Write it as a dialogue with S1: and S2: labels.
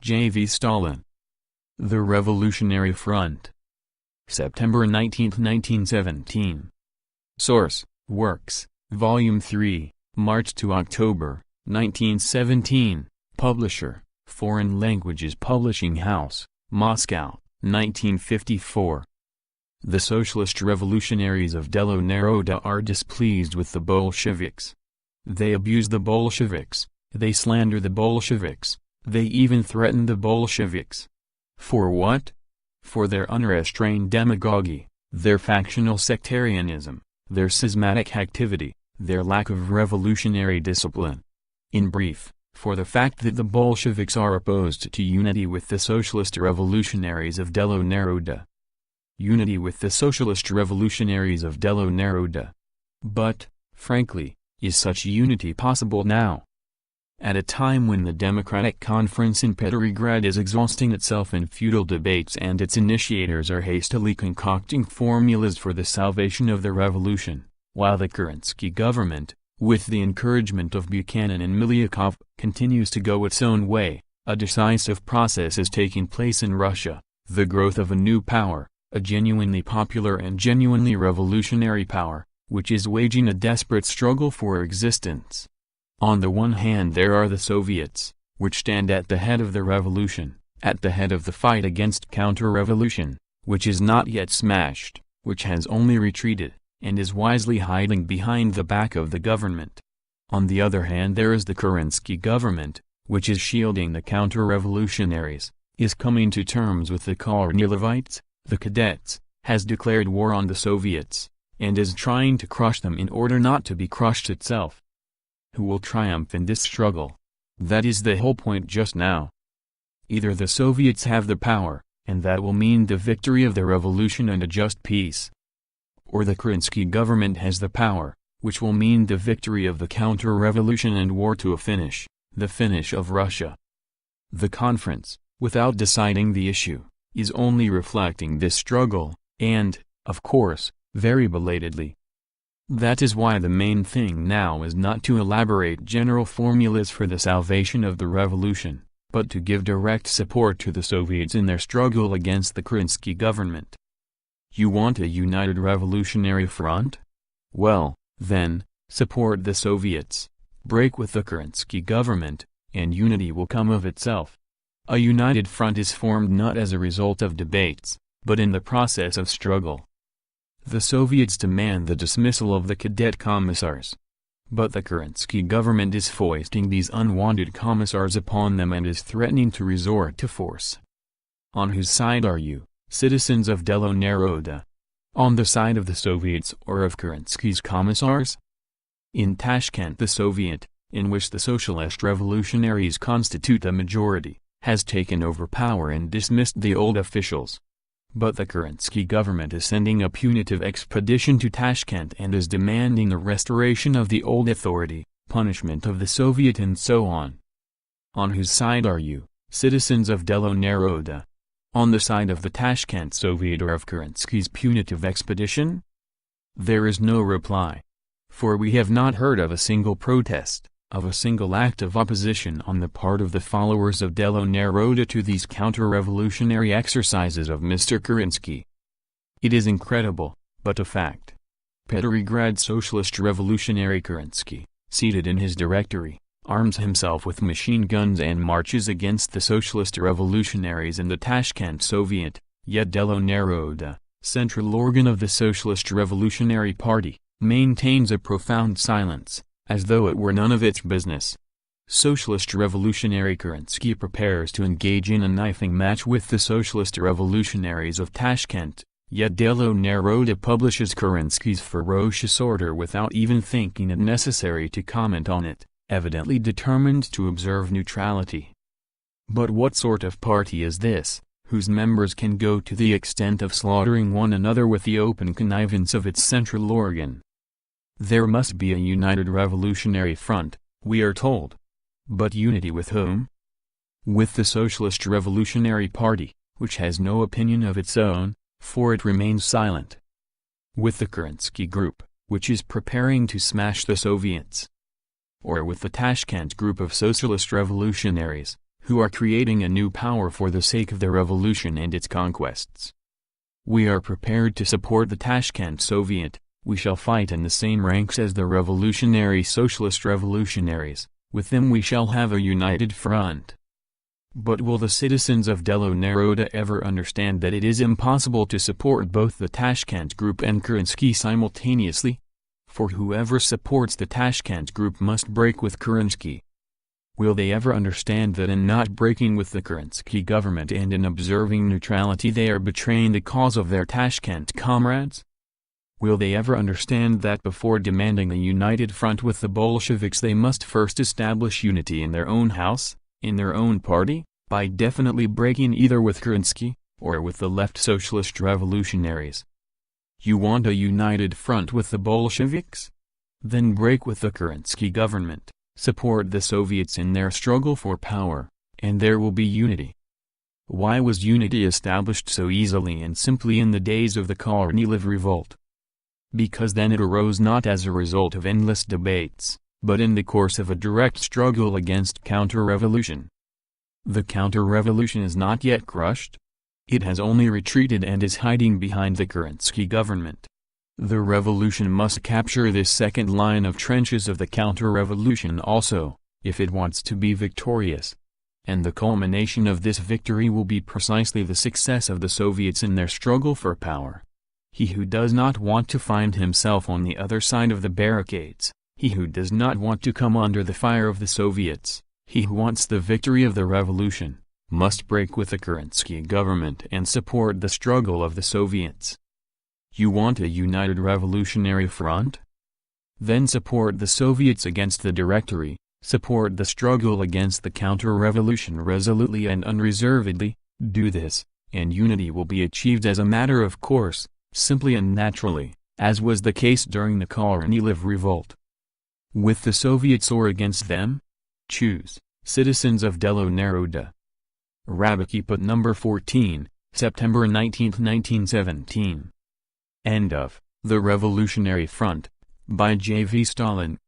S1: J.V. Stalin. The Revolutionary Front. September 19, 1917. Source: Works, Volume 3, March to October, 1917. Publisher: Foreign Languages Publishing House, Moscow, 1954. The Socialist Revolutionaries of Delo Naroda are displeased with the Bolsheviks. They abuse the Bolsheviks, they slander the Bolsheviks, they even threaten the Bolsheviks. For what? For their unrestrained demagogy, their factional sectarianism, their schismatic activity, their lack of revolutionary discipline. In brief, for the fact that the Bolsheviks are opposed to unity with the Socialist Revolutionaries of Delo Naroda. Unity with the Socialist Revolutionaries of Delo Naroda. But, frankly, is such unity possible now? At a time when the Democratic Conference in Petrograd is exhausting itself in futile debates and its initiators are hastily concocting formulas for the salvation of the revolution, while the Kerensky government, with the encouragement of Buchanan and Milyakov, continues to go its own way, a decisive process is taking place in Russia, the growth of a new power, a genuinely popular and genuinely revolutionary power, which is waging a desperate struggle for existence. On the one hand there are the Soviets, which stand at the head of the revolution, at the head of the fight against counter-revolution, which is not yet smashed, which has only retreated, and is wisely hiding behind the back of the government. On the other hand there is the Kerensky government, which is shielding the counter-revolutionaries, is coming to terms with the Kornilovites, the cadets, has declared war on the Soviets, and is trying to crush them in order not to be crushed itself. Who will triumph in this struggle? That is the whole point just now. Either the Soviets have the power, and that will mean the victory of the revolution and a just peace. Or the Kerensky government has the power, which will mean the victory of the counter-revolution and war to a finish, the finish of Russia. The conference, without deciding the issue, is only reflecting this struggle, and, of course, very belatedly. That is why the main thing now is not to elaborate general formulas for the salvation of the revolution, but to give direct support to the Soviets in their struggle against the Kerensky government. You want a united revolutionary front? Well, then, support the Soviets, break with the Kerensky government, and unity will come of itself. A united front is formed not as a result of debates, but in the process of struggle. The Soviets demand the dismissal of the cadet commissars. But the Kerensky government is foisting these unwanted commissars upon them and is threatening to resort to force. On whose side are you, citizens of Delo Naroda? On the side of the Soviets or of Kerensky's commissars? In Tashkent the Soviet, in which the Socialist Revolutionaries constitute a majority, has taken over power and dismissed the old officials. But the Kerensky government is sending a punitive expedition to Tashkent and is demanding the restoration of the old authority, punishment of the Soviet and so on. On whose side are you, citizens of Delo Naroda? On the side of the Tashkent Soviet or of Kerensky's punitive expedition? There is no reply. For we have not heard of a single protest, of a single act of opposition on the part of the followers of Delo Naroda to these counter-revolutionary exercises of Mr. Kerensky. It is incredible, but a fact. Petrograd Socialist Revolutionary Kerensky, seated in his directory, arms himself with machine guns and marches against the Socialist Revolutionaries in the Tashkent Soviet, yet Delo Naroda, central organ of the Socialist Revolutionary Party, maintains a profound silence, as though it were none of its business. Socialist Revolutionary Kerensky prepares to engage in a knifing match with the Socialist Revolutionaries of Tashkent, yet Delo Naroda publishes Kerensky's ferocious order without even thinking it necessary to comment on it, evidently determined to observe neutrality. But what sort of party is this, whose members can go to the extent of slaughtering one another with the open connivance of its central organ? There must be a united revolutionary front, we are told. But unity with whom? With the Socialist Revolutionary Party, which has no opinion of its own, for it remains silent. With the Kerensky group, which is preparing to smash the Soviets. Or with the Tashkent group of socialist revolutionaries, who are creating a new power for the sake of the revolution and its conquests. We are prepared to support the Tashkent Soviet. We shall fight in the same ranks as the revolutionary socialist revolutionaries. With them we shall have a united front. But will the citizens of Delo Naroda ever understand that it is impossible to support both the Tashkent Group and Kerensky simultaneously? For whoever supports the Tashkent Group must break with Kerensky. Will they ever understand that in not breaking with the Kerensky government and in observing neutrality they are betraying the cause of their Tashkent comrades? Will they ever understand that before demanding a united front with the Bolsheviks they must first establish unity in their own house, in their own party, by definitely breaking either with Kerensky, or with the left socialist revolutionaries? You want a united front with the Bolsheviks? Then break with the Kerensky government, support the Soviets in their struggle for power, and there will be unity. Why was unity established so easily and simply in the days of the Kornilov revolt? Because then it arose not as a result of endless debates, but in the course of a direct struggle against counter-revolution. The counter-revolution is not yet crushed. It has only retreated and is hiding behind the Kerensky government. The revolution must capture this second line of trenches of the counter-revolution also, if it wants to be victorious. And the culmination of this victory will be precisely the success of the Soviets in their struggle for power. He who does not want to find himself on the other side of the barricades, he who does not want to come under the fire of the Soviets, he who wants the victory of the revolution, must break with the Kerensky government and support the struggle of the Soviets. You want a united revolutionary front? Then support the Soviets against the Directory, support the struggle against the counter-revolution resolutely and unreservedly. Do this, and unity will be achieved as a matter of course, simply and naturally, as was the case during the Kornilov revolt. With the Soviets or against them? Choose, citizens of Delo Naroda. Rabakiput number 14, September 19, 1917. End of The Revolutionary Front, by J. V. Stalin.